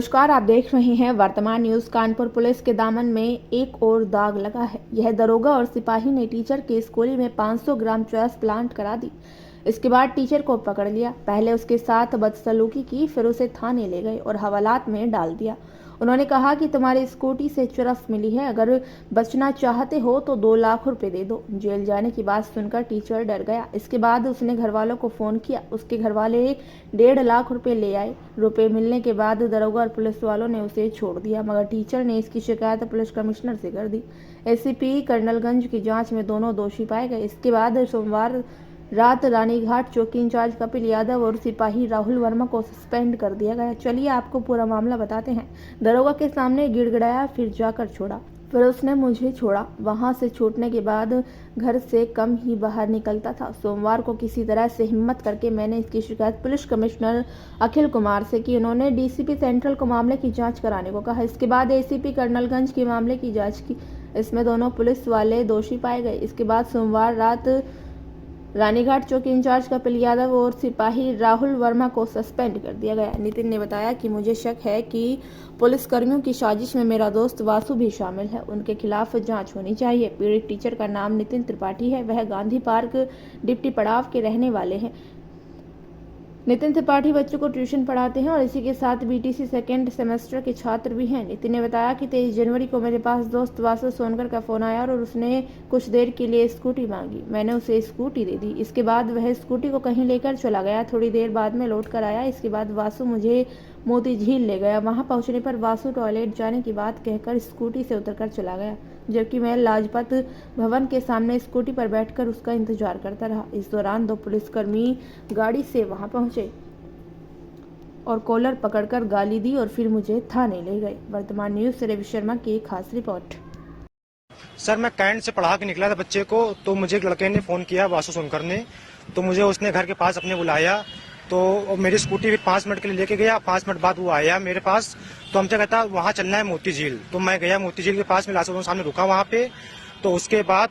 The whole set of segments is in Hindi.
नमस्कार, आप देख रहे हैं वर्तमान न्यूज। कानपुर पुलिस के दामन में एक और दाग लगा है। यह दरोगा और सिपाही ने टीचर के स्कूल में 500 ग्राम चरस प्लांट करा दी। इसके बाद टीचर को पकड़ लिया। पहले उसके साथ बदसलूकी की, फिर उसे थाने ले गए और हवालात में डाल दिया। उन्होंने कहा कि तुम्हारी स्कूटी से चरस मिली है, अगर बचना चाहते हो तो 2 लाख रुपए दे दो। जेल जाने की बात सुनकर टीचर डर गया। इसके बाद उसने घर वालों को फोन किया। उसके घर वाले 1.5 लाख रुपए ले आए। रुपए मिलने के बाद दरोगा और पुलिस वालों ने उसे छोड़ दिया, मगर टीचर ने इसकी शिकायत पुलिस कमिश्नर से कर दी। एसीपी कर्नलगंज की जांच में दोनों दोषी पाए गए। इसके बाद सोमवार रात रानीघाट चौकी इंचार्ज कपिल यादव और सिपाही राहुल वर्मा को सस्पेंड कर दिया गया। चलिए आपको पूरा मामला बताते हैं। दरोगा के सामने गिड़गिड़ाया, फिर जाकर छोड़ा। फिर उसने मुझे छोड़ा। वहां से छूटने के बाद घर से कम ही बाहर निकलता था। सोमवार को किसी तरह से हिम्मत करके मैंने इसकी शिकायत पुलिस कमिश्नर अखिल कुमार से की। उन्होंने डीसीपी सेंट्रल को मामले की जांच कराने को कहा। इसके बाद एसीपी कर्नलगंज की मामले की जांच की। इसमें दोनों पुलिस वाले दोषी पाए गए। इसके बाद सोमवार रात रानीघाट चौकी इंचार्ज कपिल यादव और सिपाही राहुल वर्मा को सस्पेंड कर दिया गया। नितिन ने बताया कि मुझे शक है कि पुलिसकर्मियों की साजिश में मेरा दोस्त वासु भी शामिल है। उनके खिलाफ जांच होनी चाहिए। पीड़ित टीचर का नाम नितिन त्रिपाठी है। वह गांधी पार्क डिप्टी पड़ाव के रहने वाले हैं। नितिन त्रिपाठी बच्चों को ट्यूशन पढ़ाते हैं और इसी के साथ बीटीसी सेकेंड सेमेस्टर के छात्र भी हैं। नितिन ने बताया कि 23 जनवरी को मेरे पास दोस्त वासु सोनकर का फोन आया और उसने कुछ देर के लिए स्कूटी मांगी। मैंने उसे स्कूटी दे दी। इसके बाद वह स्कूटी को कहीं लेकर चला गया। थोड़ी देर बाद में लौट कर आया। इसके बाद वासु मुझे मोती झील ले गया। वहां पहुंचने पर वासु टॉयलेट जाने की बात कहकर स्कूटी से उतरकर चला गया, जबकि मैं लाजपत भवन के सामने स्कूटी पर बैठकर उसका इंतजार करता रहा। इस दौरान 2 पुलिसकर्मी गाड़ी से वहां पहुंचे और कॉलर पकड़कर गाली दी और फिर मुझे थाने ले गए। वर्तमान न्यूज से रवि शर्मा की एक खास रिपोर्ट। सर, मैं कैंट से पढ़ा के निकला था बच्चे को, तो मुझे एक लड़के ने फोन किया, वासु सोनकर ने। तो मुझे उसने घर के पास अपने बुलाया, तो मेरी स्कूटी भी 5 मिनट के लिए लेके गया। 5 मिनट बाद वो आया मेरे पास, तो हमसे कहता वहाँ चलना है मोती झील। तो मैं गया मोती झील के पास में, लाशों सामने रुका वहाँ पे। तो उसके बाद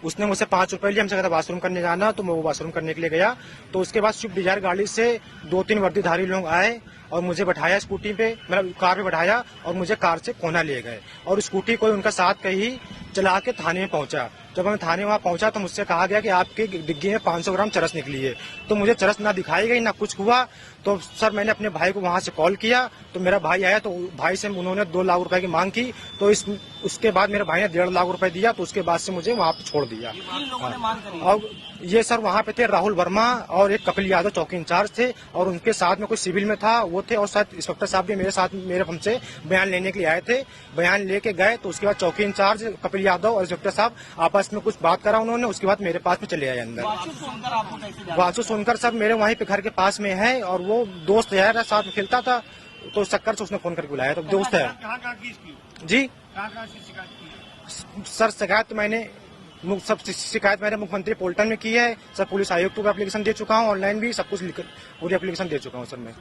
उसने मुझसे 5 रुपए लिए। हमसे कहता वाशरूम करने जाना, तो मैं वो वाशरूम करने के लिए गया। तो उसके बाद स्विफ्ट डिजायर गाड़ी से 2-3 वर्दीधारी लोग आए और मुझे बैठाया स्कूटी पे, मतलब कार पे बैठाया और मुझे कार से कोना ले गए और स्कूटी को उनका साथ कहीं चला के थाने में पहुंचा। जब मैं थाने वहां पहुंचा तो मुझसे कहा गया कि आपकी डिग्गी में 500 ग्राम चरस निकली है। तो मुझे चरस ना दिखाई गई ना कुछ हुआ। तो सर, मैंने अपने भाई को वहां से कॉल किया, तो मेरा भाई आया, तो भाई से उन्होंने 2 लाख रुपए की मांग की। तो उसके बाद मेरे भाई ने 1.5 लाख रुपए दिया। तो उसके बाद से मुझे वहां पे छोड़ दिया। और ये सर वहाँ पे थे राहुल वर्मा और एक कपिल यादव चौकी इंचार्ज थे, और उनके साथ में कुछ सिविल में था वो थे, और साथ इंस्पेक्टर साहब भी मेरे साथ हमसे बयान लेने के लिए आए थे। बयान लेके गए तो उसके बाद चौकी इंचार्ज कपिल यादव और इंस्पेक्टर साहब आपस में कुछ बात करा उन्होंने। उसके बाद मेरे पास में चले आए अंदर। वासु सोनकर सर मेरे वहीं पे घर के पास में है, और वो दोस्त है, साथ में खेलता था, तो चक्कर से उसने फोन करके बुलाया। तो दोस्त है जी। सर शिकायत मैंने मुख्यमंत्री पोर्टल में की है सर। पुलिस आयुक्त को एप्लीकेशन दे चुका हूँ, ऑनलाइन भी सब कुछ पूरी एप्लीकेशन दे चुका हूँ सर मैं।